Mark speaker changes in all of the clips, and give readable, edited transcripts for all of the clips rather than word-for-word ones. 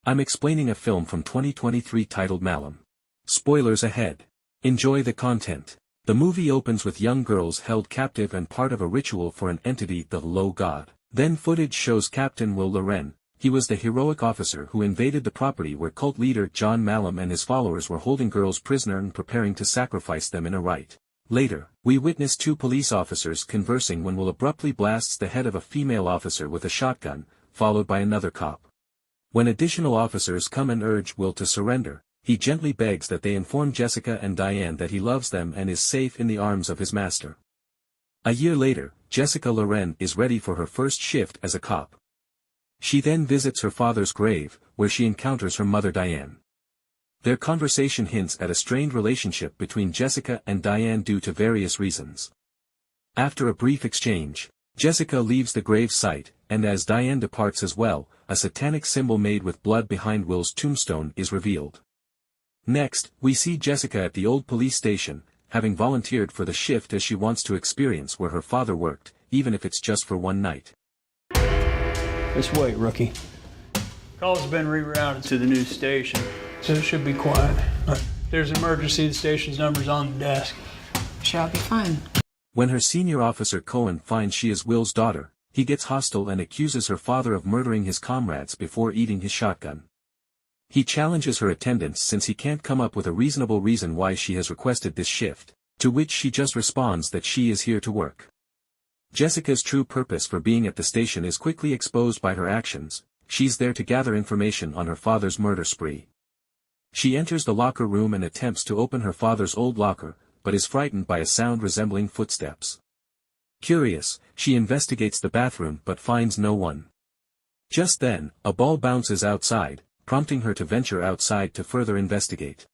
Speaker 1: I'm explaining a film from 2023 titled Malum. Spoilers ahead. Enjoy the content. The movie opens with young girls held captive and part of a ritual for an entity, the Low God. Then footage shows Captain Will Loren. He was the heroic officer who invaded the property where cult leader John Malum and his followers were holding girls prisoner and preparing to sacrifice them in a rite. Later, we witness two police officers conversing when Will abruptly blasts the head of a female officer with a shotgun, followed by another cop. When additional officers come and urge Will to surrender, he gently begs that they inform Jessica and Diane that he loves them and is safe in the arms of his master. A year later, Jessica Loren is ready for her first shift as a cop. She then visits her father's grave, where she encounters her mother Diane. Their conversation hints at a strained relationship between Jessica and Diane due to various reasons. After a brief exchange, Jessica leaves the grave site, and as Diane departs as well, a satanic symbol made with blood behind Will's tombstone is revealed. Next, we see Jessica at the old police station, having volunteered for the shift as she wants to experience where her father worked, even if it's just for one night.
Speaker 2: Just wait, rookie.
Speaker 3: Calls have been rerouted to the new station, so it should be quiet. If there's an emergency, the station's number's on the desk.
Speaker 4: Shall be fine.
Speaker 1: When her senior officer Cohen finds she is Will's daughter, he gets hostile and accuses her father of murdering his comrades before eating his shotgun. He challenges her attendance since he can't come up with a reasonable reason why she has requested this shift, to which she just responds that she is here to work. Jessica's true purpose for being at the station is quickly exposed by her actions. She's there to gather information on her father's murder spree. She enters the locker room and attempts to open her father's old locker, but is frightened by a sound resembling footsteps. Curious, she investigates the bathroom but finds no one. Just then, a ball bounces outside, prompting her to venture outside to further investigate.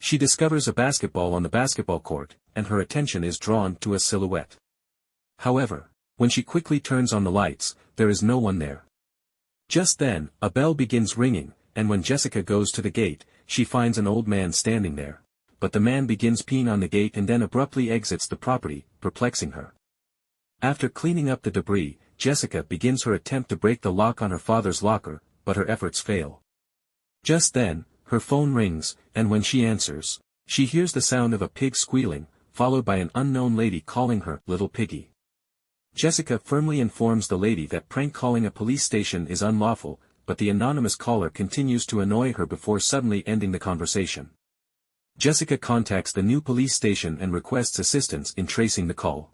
Speaker 1: She discovers a basketball on the basketball court, and her attention is drawn to a silhouette. However, when she quickly turns on the lights, there is no one there. Just then, a bell begins ringing, and when Jessica goes to the gate, she finds an old man standing there. But the man begins peeing on the gate and then abruptly exits the property, perplexing her. After cleaning up the debris, Jessica begins her attempt to break the lock on her father's locker, but her efforts fail. Just then, her phone rings, and when she answers, she hears the sound of a pig squealing, followed by an unknown lady calling her Little Piggy. Jessica firmly informs the lady that prank calling a police station is unlawful, but the anonymous caller continues to annoy her before suddenly ending the conversation. Jessica contacts the new police station and requests assistance in tracing the call.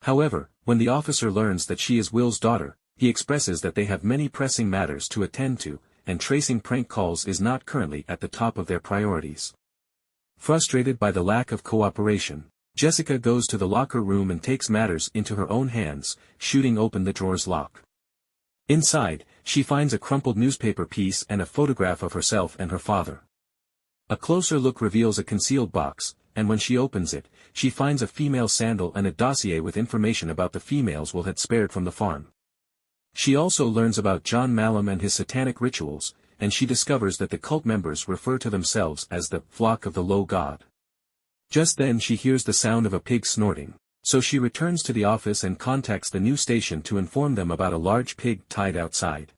Speaker 1: However, when the officer learns that she is Will's daughter, he expresses that they have many pressing matters to attend to, and tracing prank calls is not currently at the top of their priorities. Frustrated by the lack of cooperation, Jessica goes to the locker room and takes matters into her own hands, shooting open the drawer's lock. Inside, she finds a crumpled newspaper piece and a photograph of herself and her father. A closer look reveals a concealed box, and when she opens it, she finds a female sandal and a dossier with information about the females Will had spared from the farm. She also learns about John Malum and his satanic rituals, and she discovers that the cult members refer to themselves as the flock of the Low God. Just then she hears the sound of a pig snorting, so she returns to the office and contacts the new station to inform them about a large pig tied outside.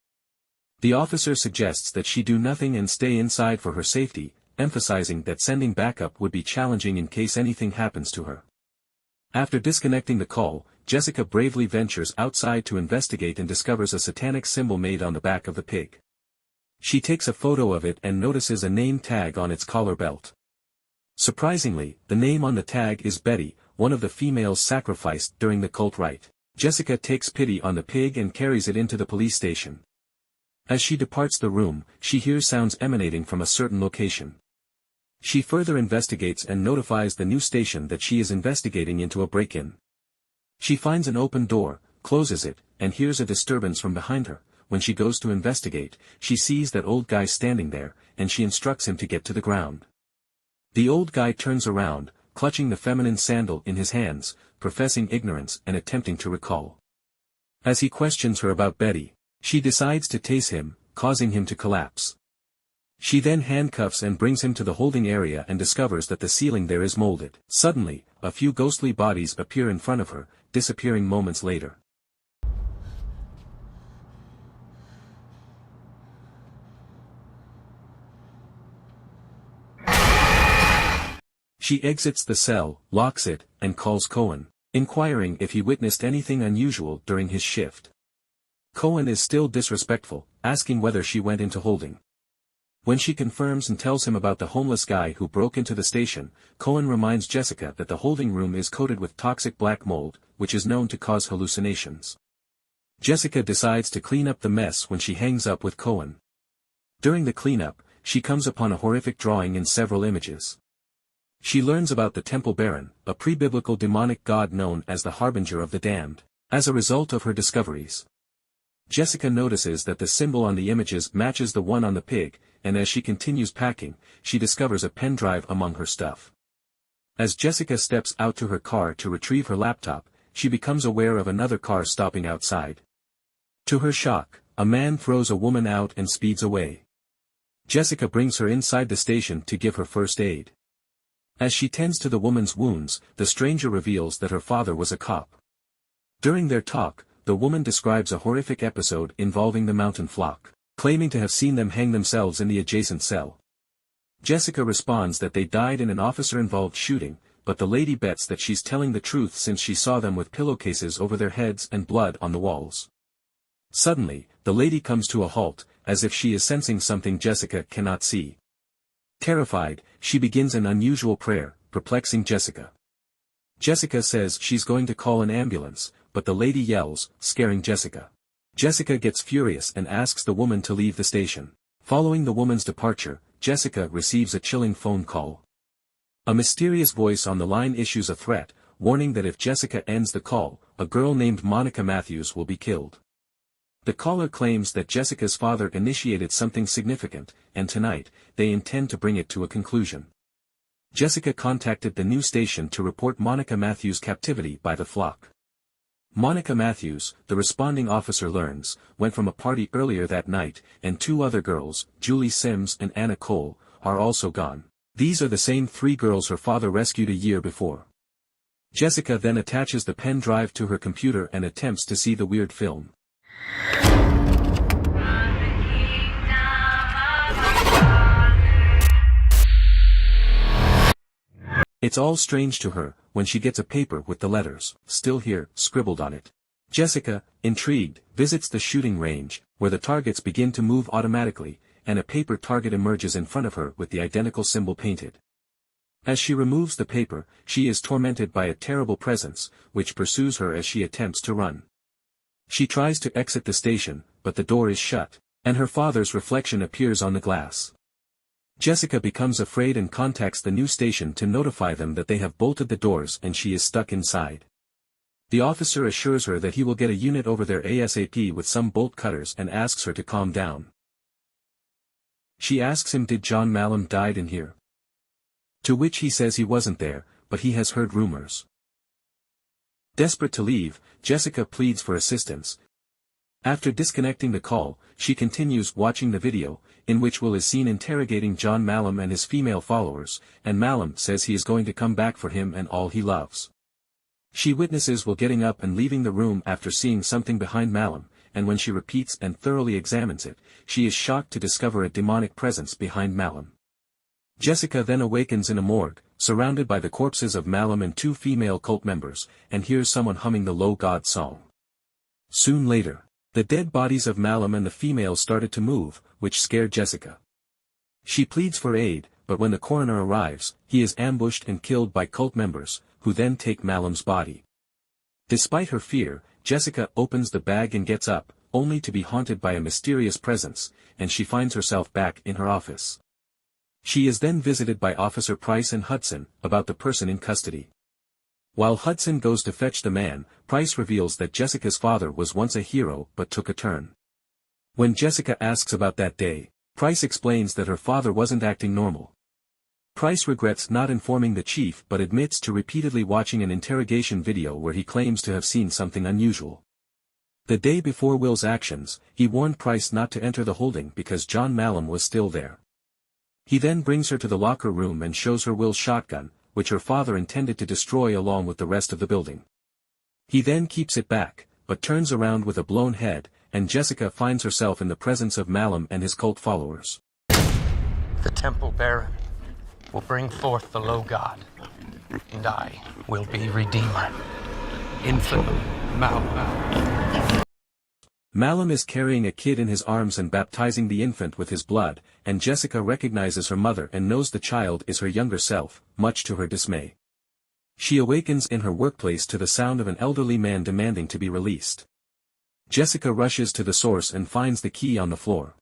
Speaker 1: The officer suggests that she do nothing and stay inside for her safety, emphasizing that sending backup would be challenging in case anything happens to her. After disconnecting the call, Jessica bravely ventures outside to investigate and discovers a satanic symbol made on the back of the pig. She takes a photo of it and notices a name tag on its collar belt. Surprisingly, the name on the tag is Betty, one of the females sacrificed during the cult rite. Jessica takes pity on the pig and carries it into the police station. As she departs the room, she hears sounds emanating from a certain location. She further investigates and notifies the new station that she is investigating into a break-in. She finds an open door, closes it, and hears a disturbance from behind her. When she goes to investigate, she sees that old guy standing there, and she instructs him to get to the ground. The old guy turns around, clutching the feminine sandal in his hands, professing ignorance and attempting to recall. As he questions her about Betty, she decides to tase him, causing him to collapse. She then handcuffs and brings him to the holding area and discovers that the ceiling there is molded. Suddenly, a few ghostly bodies appear in front of her, disappearing moments later. She exits the cell, locks it, and calls Cohen, inquiring if he witnessed anything unusual during his shift. Cohen is still disrespectful, asking whether she went into holding. When she confirms and tells him about the homeless guy who broke into the station, Cohen reminds Jessica that the holding room is coated with toxic black mold, which is known to cause hallucinations. Jessica decides to clean up the mess when she hangs up with Cohen. During the cleanup, she comes upon a horrific drawing in several images. She learns about the Temple Baron, a pre-biblical demonic god known as the Harbinger of the Damned, as a result of her discoveries. Jessica notices that the symbol on the images matches the one on the pig, and as she continues packing, she discovers a pen drive among her stuff. As Jessica steps out to her car to retrieve her laptop, she becomes aware of another car stopping outside. To her shock, a man throws a woman out and speeds away. Jessica brings her inside the station to give her first aid. As she tends to the woman's wounds, the stranger reveals that her father was a cop. During their talk, the woman describes a horrific episode involving the mountain flock, claiming to have seen them hang themselves in the adjacent cell. Jessica responds that they died in an officer-involved shooting, but the lady bets that she's telling the truth since she saw them with pillowcases over their heads and blood on the walls. Suddenly, the lady comes to a halt, as if she is sensing something Jessica cannot see. Terrified, she begins an unusual prayer, perplexing Jessica. Jessica says she's going to call an ambulance, but the lady yells, scaring Jessica. Jessica gets furious and asks the woman to leave the station. Following the woman's departure, Jessica receives a chilling phone call. A mysterious voice on the line issues a threat, warning that if Jessica ends the call, a girl named Monica Matthews will be killed. The caller claims that Jessica's father initiated something significant, and tonight, they intend to bring it to a conclusion. Jessica contacted the new station to report Monica Matthews' captivity by the flock. Monica Matthews, the responding officer learns, went from a party earlier that night, and two other girls, Julie Sims and Anna Cole, are also gone. These are the same three girls her father rescued a year before. Jessica then attaches the pen drive to her computer and attempts to see the weird film. It's all strange to her, when she gets a paper with the letters, "Still here," scribbled on it. Jessica, intrigued, visits the shooting range, where the targets begin to move automatically, and a paper target emerges in front of her with the identical symbol painted. As she removes the paper, she is tormented by a terrible presence, which pursues her as she attempts to run. She tries to exit the station, but the door is shut, and her father's reflection appears on the glass. Jessica becomes afraid and contacts the new station to notify them that they have bolted the doors and she is stuck inside. The officer assures her that he will get a unit over there ASAP with some bolt cutters and asks her to calm down. She asks him, did John Malum died in here? To which he says he wasn't there, but he has heard rumors. Desperate to leave, Jessica pleads for assistance. After disconnecting the call, she continues watching the video, in which Will is seen interrogating John Malum and his female followers, and Malum says he is going to come back for him and all he loves. She witnesses Will getting up and leaving the room after seeing something behind Malum, and when she repeats and thoroughly examines it, she is shocked to discover a demonic presence behind Malum. Jessica then awakens in a morgue, surrounded by the corpses of Malum and two female cult members, and hears someone humming the Low God song. Soon later, the dead bodies of Malum and the females started to move, which scared Jessica. She pleads for aid, but when the coroner arrives, he is ambushed and killed by cult members, who then take Malum's body. Despite her fear, Jessica opens the bag and gets up, only to be haunted by a mysterious presence, and she finds herself back in her office. She is then visited by Officer Price and Hudson, about the person in custody. While Hudson goes to fetch the man, Price reveals that Jessica's father was once a hero but took a turn. When Jessica asks about that day, Price explains that her father wasn't acting normal. Price regrets not informing the chief but admits to repeatedly watching an interrogation video where he claims to have seen something unusual. The day before Will's actions, he warned Price not to enter the holding because John Malum was still there. He then brings her to the locker room and shows her Will's shotgun, which her father intended to destroy along with the rest of the building. He then keeps it back, but turns around with a blown head, and Jessica finds herself in the presence of Malum and his cult followers.
Speaker 4: The Temple Baron. will bring forth the low god, and I will be Redeemer. Infamous Malum.
Speaker 1: Malum is carrying a kid in his arms and baptizing the infant with his blood, and Jessica recognizes her mother and knows the child is her younger self, much to her dismay. She awakens in her workplace to the sound of an elderly man demanding to be released. Jessica rushes to the source and finds the key on the floor.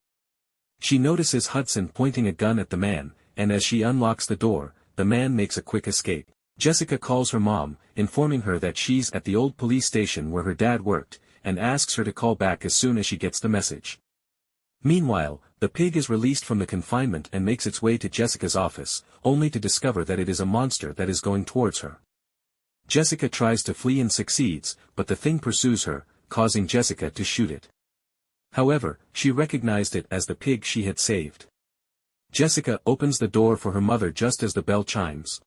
Speaker 1: She notices Hudson pointing a gun at the man, and as she unlocks the door, the man makes a quick escape. Jessica calls her mom, informing her that she's at the old police station where her dad worked, and asks her to call back as soon as she gets the message. Meanwhile, the pig is released from the confinement and makes its way to Jessica's office, only to discover that it is a monster that is going towards her. Jessica tries to flee and succeeds, but the thing pursues her, causing Jessica to shoot it. However, she recognized it as the pig she had saved. Jessica opens the door for her mother just as the bell chimes.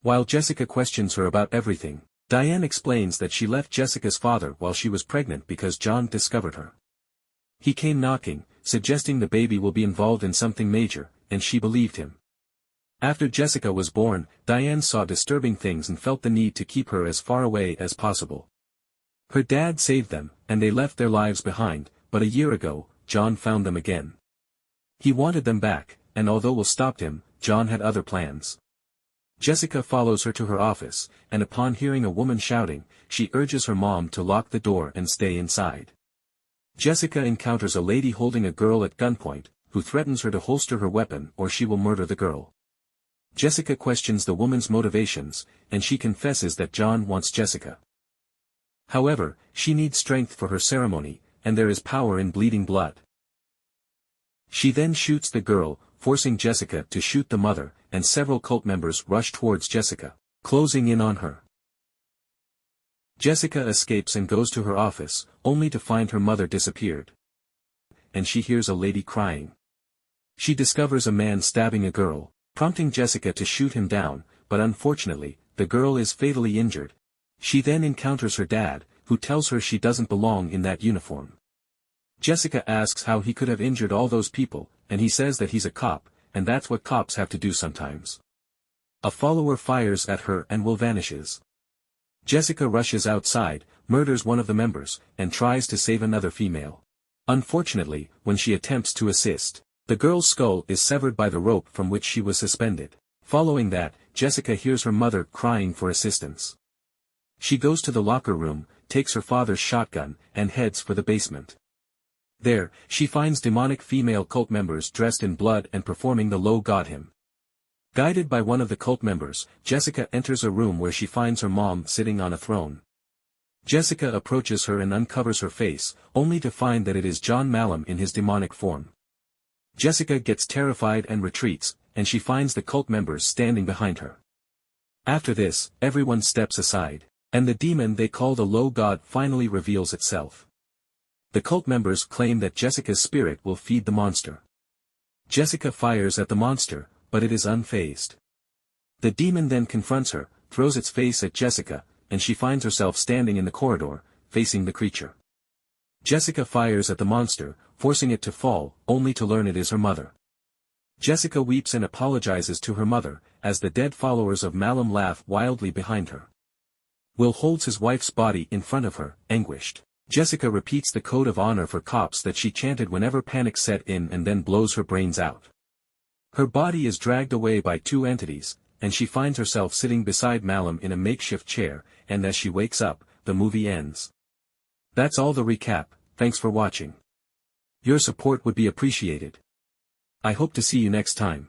Speaker 1: While Jessica questions her about everything, Diane explains that she left Jessica's father while she was pregnant because John discovered her. He came knocking, suggesting the baby will be involved in something major, and she believed him. After Jessica was born, Diane saw disturbing things and felt the need to keep her as far away as possible. Her dad saved them, and they left their lives behind, but a year ago, John found them again. He wanted them back, and although Will stopped him, John had other plans. Jessica follows her to her office, and upon hearing a woman shouting, she urges her mom to lock the door and stay inside. Jessica encounters a lady holding a girl at gunpoint, who threatens her to holster her weapon or she will murder the girl. Jessica questions the woman's motivations, and she confesses that John wants Jessica. However, she needs strength for her ceremony, and there is power in bleeding blood. She then shoots the girl, forcing Jessica to shoot the mother, and several cult members rush towards Jessica, closing in on her. Jessica escapes and goes to her office, only to find her mother disappeared. And she hears a lady crying. She discovers a man stabbing a girl, prompting Jessica to shoot him down, but unfortunately, the girl is fatally injured. She then encounters her dad, who tells her she doesn't belong in that uniform. Jessica asks how he could have injured all those people, and he says that he's a cop, and that's what cops have to do sometimes. A follower fires at her and Will vanishes. Jessica rushes outside, murders one of the members, and tries to save another female. Unfortunately, when she attempts to assist, the girl's skull is severed by the rope from which she was suspended. Following that, Jessica hears her mother crying for assistance. She goes to the locker room, takes her father's shotgun, and heads for the basement. There, she finds demonic female cult members dressed in blood and performing the low god hymn. Guided by one of the cult members, Jessica enters a room where she finds her mom sitting on a throne. Jessica approaches her and uncovers her face, only to find that it is John Malum in his demonic form. Jessica gets terrified and retreats, and she finds the cult members standing behind her. After this, everyone steps aside, and the demon they call the low god finally reveals itself. The cult members claim that Jessica's spirit will feed the monster. Jessica fires at the monster, but it is unfazed. The demon then confronts her, throws its face at Jessica, and she finds herself standing in the corridor, facing the creature. Jessica fires at the monster, forcing it to fall, only to learn it is her mother. Jessica weeps and apologizes to her mother, as the dead followers of Malum laugh wildly behind her. Will holds his wife's body in front of her, anguished. Jessica repeats the code of honor for cops that she chanted whenever panic set in and then blows her brains out. Her body is dragged away by two entities, and she finds herself sitting beside Malum in a makeshift chair, and as she wakes up, the movie ends. That's all the recap, thanks for watching. Your support would be appreciated. I hope to see you next time.